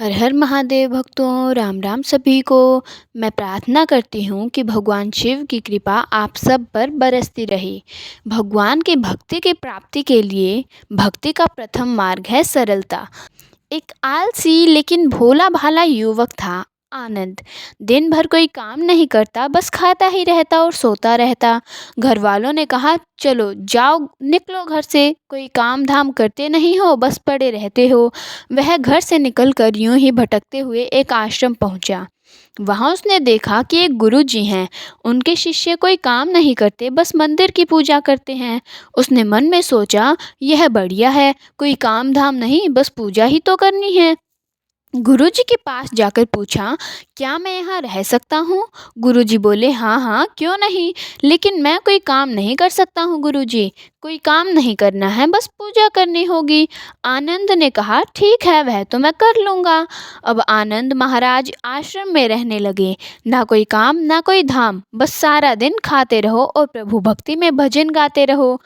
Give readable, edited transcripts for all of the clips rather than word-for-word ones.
हर हर महादेव भक्तों, राम राम सभी को। मैं प्रार्थना करती हूँ कि भगवान शिव की कृपा आप सब पर बरसती रहे। भगवान की भक्ति की प्राप्ति के लिए भक्ति का प्रथम मार्ग है सरलता। एक आलसी लेकिन भोला भाला युवक था, आनंद। दिन भर कोई काम नहीं करता, बस खाता ही रहता और सोता रहता। घर वालों ने कहा, चलो जाओ निकलो घर से, कोई काम धाम करते नहीं हो, बस पड़े रहते हो। वह घर से निकलकर यूं ही भटकते हुए एक आश्रम पहुंचा। वहां उसने देखा कि एक गुरु जी हैं। उनके शिष्य कोई काम नहीं करते, बस मंदिर की पूजा करते हैं। उसने मन में सोचा, यह बढ़िया है, कोई काम धाम नहीं, बस पूजा ही तो करनी है। गुरुजी के पास जाकर पूछा, क्या मैं यहाँ रह सकता हूँ? गुरुजी बोले, हाँ हाँ, क्यों नहीं, लेकिन मैं कोई काम नहीं कर सकता हूँ गुरुजी। कोई काम नहीं करना है, बस पूजा करनी होगी। आनंद ने कहा, ठीक है, वह तो मैं कर लूँगा। अब आनंद महाराज आश्रम में रहने लगे। ना कोई काम ना कोई धाम, बस सारा दिन खाते रहो और प्रभु भक्ति में भजन गाते रहो।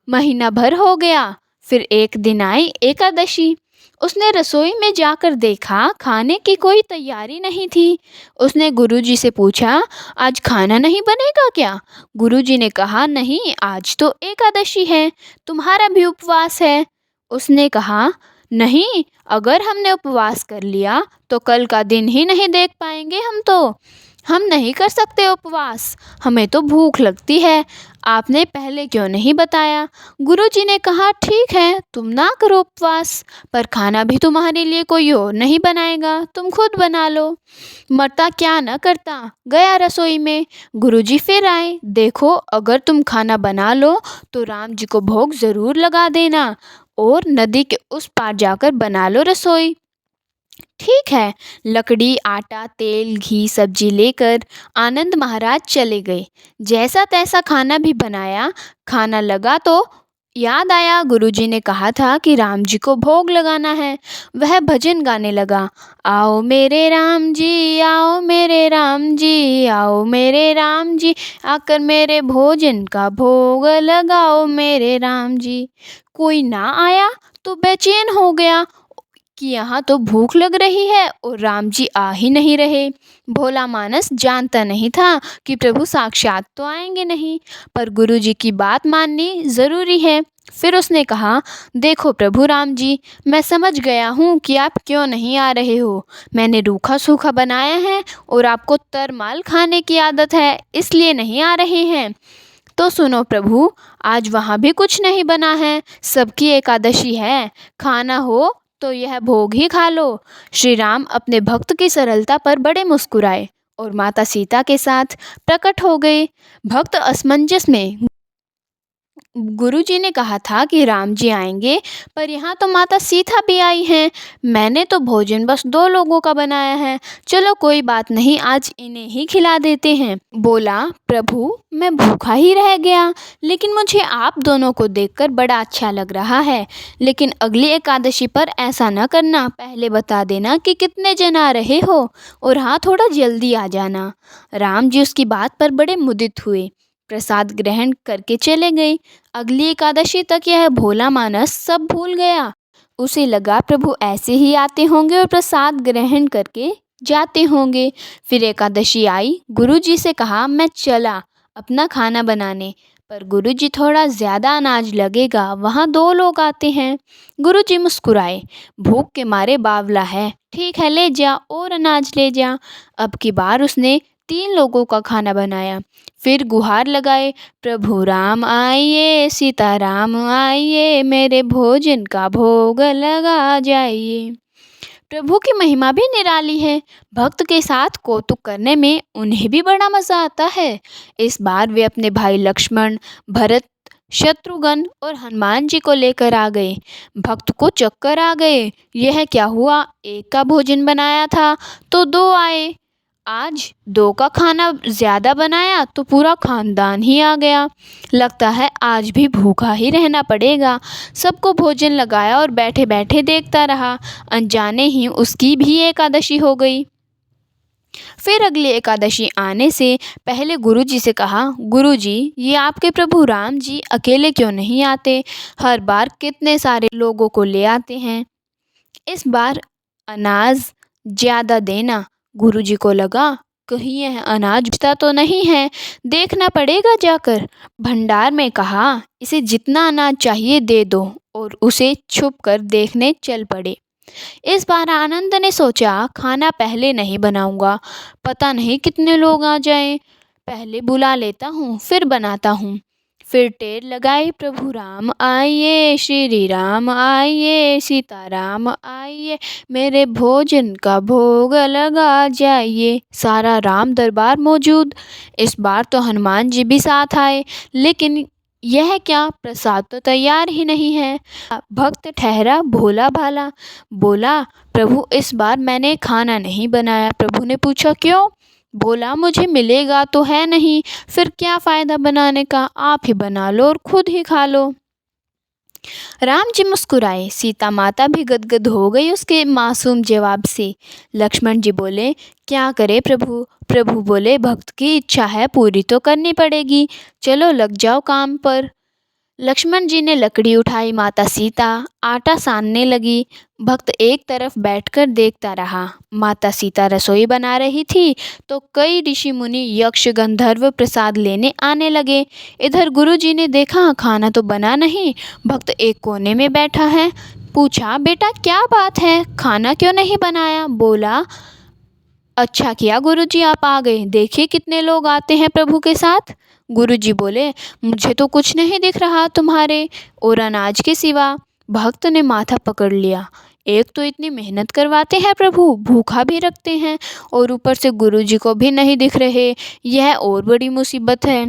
महीना भर हो गया। फिर एक दिन आई एकादशी। उसने रसोई में जाकर देखा, खाने की कोई तैयारी नहीं थी। उसने गुरुजी से पूछा, आज खाना नहीं बनेगा क्या? गुरुजी ने कहा, नहीं, आज तो एकादशी है, तुम्हारा भी उपवास है। उसने कहा, नहीं, अगर हमने उपवास कर लिया तो कल का दिन ही नहीं देख पाएंगे हम नहीं कर सकते उपवास, हमें तो भूख लगती है। आपने पहले क्यों नहीं बताया? गुरुजी ने कहा, ठीक है, तुम ना करो उपवास, पर खाना भी तुम्हारे लिए कोई और नहीं बनाएगा, तुम खुद बना लो। मरता क्या न करता, गया रसोई में। गुरुजी फिर आए, देखो, अगर तुम खाना बना लो तो राम जी को भोग ज़रूर लगा देना और नदी के उस पार जाकर बना लो रसोई। ठीक है। लकड़ी, आटा, तेल, घी, सब्जी लेकर आनंद महाराज चले गए। जैसा तैसा खाना भी बनाया। खाना लगा तो याद आया, गुरुजी ने कहा था कि राम जी को भोग लगाना है। वह भजन गाने लगा, आओ मेरे राम जी, आओ मेरे राम जी, आओ मेरे राम जी, आकर मेरे भोजन का भोग लगाओ मेरे राम जी। कोई ना आया तो बेचैन हो गया कि यहाँ तो भूख लग रही है और राम जी आ ही नहीं रहे। भोला मानस जानता नहीं था कि प्रभु साक्षात तो आएंगे नहीं, पर गुरु जी की बात माननी ज़रूरी है। फिर उसने कहा, देखो प्रभु राम जी, मैं समझ गया हूँ कि आप क्यों नहीं आ रहे हो। मैंने रूखा सूखा बनाया है और आपको तरमाल खाने की आदत है, इसलिए नहीं आ रहे हैं। तो सुनो प्रभु, आज वहाँ भी कुछ नहीं बना है, सबकी एकादशी है, खाना हो तो यह भोग ही खा लो। श्री राम अपने भक्त की सरलता पर बड़े मुस्कुराए और माता सीता के साथ प्रकट हो गए। भक्त असमंजस में गुरुजी ने कहा था कि राम जी आएंगे, पर यहाँ तो माता सीता भी आई हैं। मैंने तो भोजन बस 2 लोगों का बनाया है, चलो कोई बात नहीं, आज इन्हें ही खिला देते हैं। बोला, प्रभु मैं भूखा ही रह गया, लेकिन मुझे आप दोनों को देखकर बड़ा अच्छा लग रहा है। लेकिन अगली एकादशी पर ऐसा न करना, पहले बता देना कि कितने जन आ रहे हो, और हाँ, थोड़ा जल्दी आ जाना। राम जी उसकी बात पर बड़े मुदित हुए, प्रसाद ग्रहण करके चले गए। अगली एकादशी तक यह भोला मानस सब भूल गया। उसे लगा प्रभु ऐसे ही आते होंगे और प्रसाद ग्रहण करके जाते होंगे। फिर एकादशी आई। गुरुजी से कहा, मैं चला अपना खाना बनाने, पर गुरुजी, थोड़ा ज़्यादा अनाज लगेगा, वहाँ 2 लोग आते हैं। गुरुजी मुस्कुराए, भूख के मारे बावला है, ठीक है, ले जा और अनाज ले जा। अब की बार उसने 3 लोगों का खाना बनाया। फिर गुहार लगाए, प्रभु राम आइए, सीता राम आइए, मेरे भोजन का भोग लगा जाइए। प्रभु की महिमा भी निराली है। भक्त के साथ कौतुक करने में उन्हें भी बड़ा मज़ा आता है। इस बार वे अपने भाई लक्ष्मण, भरत, शत्रुघ्न और हनुमान जी को लेकर आ गए। भक्त को चक्कर आ गए। यह क्या हुआ, एक का भोजन बनाया था तो 2 आए, आज 2 का खाना ज़्यादा बनाया तो पूरा खानदान ही आ गया। लगता है आज भी भूखा ही रहना पड़ेगा। सबको भोजन लगाया और बैठे बैठे देखता रहा। अनजाने ही उसकी भी एकादशी हो गई। फिर अगली एकादशी आने से पहले गुरुजी से कहा, गुरुजी, ये आपके प्रभु राम जी अकेले क्यों नहीं आते? हर बार कितने सारे लोगों को ले आते हैं। इस बार अनाज ज़्यादा देना। गुरुजी को लगा कहीं यह अनाज बचता तो नहीं है, देखना पड़ेगा जाकर। भंडार में कहा, इसे जितना अनाज चाहिए दे दो, और उसे छुप कर देखने चल पड़े। इस बार आनंद ने सोचा, खाना पहले नहीं बनाऊंगा, पता नहीं कितने लोग आ जाएं। पहले बुला लेता हूँ, फिर बनाता हूँ। फिर टेर लगाई, प्रभु राम आइए, श्री राम आइए, सीताराम आइए, मेरे भोजन का भोग लगा जाइए। सारा राम दरबार मौजूद। इस बार तो हनुमान जी भी साथ आए, लेकिन यह क्या, प्रसाद तो तैयार ही नहीं है। भक्त ठहरा भोला भाला, बोला, प्रभु इस बार मैंने खाना नहीं बनाया। प्रभु ने पूछा, क्यों? बोला, मुझे मिलेगा तो है नहीं, फिर क्या फ़ायदा बनाने का, आप ही बना लो और खुद ही खा लो। राम जी मुस्कुराए, सीता माता भी गदगद हो गई उसके मासूम जवाब से। लक्ष्मण जी बोले, क्या करे प्रभु? प्रभु बोले, भक्त की इच्छा है, पूरी तो करनी पड़ेगी, चलो लग जाओ काम पर। लक्ष्मण जी ने लकड़ी उठाई, माता सीता आटा सानने लगी। भक्त एक तरफ बैठकर देखता रहा। माता सीता रसोई बना रही थी तो कई ऋषि मुनि यक्ष गंधर्व प्रसाद लेने आने लगे। इधर गुरु जी ने देखा खाना तो बना नहीं, भक्त एक कोने में बैठा है। पूछा, बेटा क्या बात है, खाना क्यों नहीं बनाया? बोला, अच्छा किया गुरुजी आप आ गए, देखिए कितने लोग आते हैं प्रभु के साथ। गुरुजी बोले, मुझे तो कुछ नहीं दिख रहा तुम्हारे और अनाज के सिवा। भक्त ने माथा पकड़ लिया, एक तो इतनी मेहनत करवाते हैं प्रभु, भूखा भी रखते हैं, और ऊपर से गुरुजी को भी नहीं दिख रहे, यह और बड़ी मुसीबत है।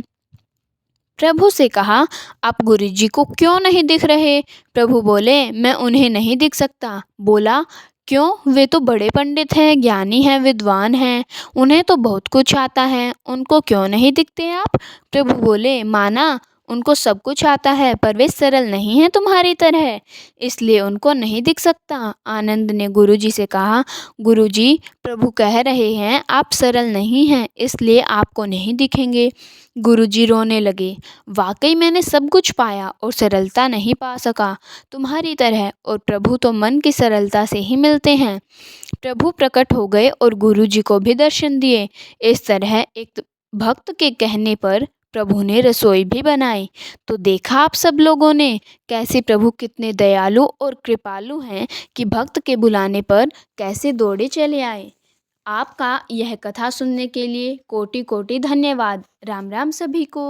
प्रभु से कहा, आप गुरुजी को क्यों नहीं दिख रहे? प्रभु बोले, मैं उन्हें नहीं दिख सकता। बोला, क्यों? वे तो बड़े पंडित हैं, ज्ञानी हैं, विद्वान हैं, उन्हें तो बहुत कुछ आता है, उनको क्यों नहीं दिखते आप? प्रभु बोले, माना उनको सब कुछ आता है, पर वे सरल नहीं हैं तुम्हारी तरह, इसलिए उनको नहीं दिख सकता। आनंद ने गुरुजी से कहा, गुरुजी प्रभु कह रहे हैं आप सरल नहीं हैं, इसलिए आपको नहीं दिखेंगे। गुरुजी रोने लगे, वाकई मैंने सब कुछ पाया और सरलता नहीं पा सका तुम्हारी तरह, और प्रभु तो मन की सरलता से ही मिलते हैं। प्रभु प्रकट हो गए और गुरुजी को भी दर्शन दिए। इस तरह एक भक्त के कहने पर प्रभु ने रसोई भी बनाई। तो देखा आप सब लोगों ने कैसे प्रभु कितने दयालु और कृपालु हैं कि भक्त के बुलाने पर कैसे दौड़े चले आए। आपका यह कथा सुनने के लिए कोटि कोटि धन्यवाद। राम राम सभी को।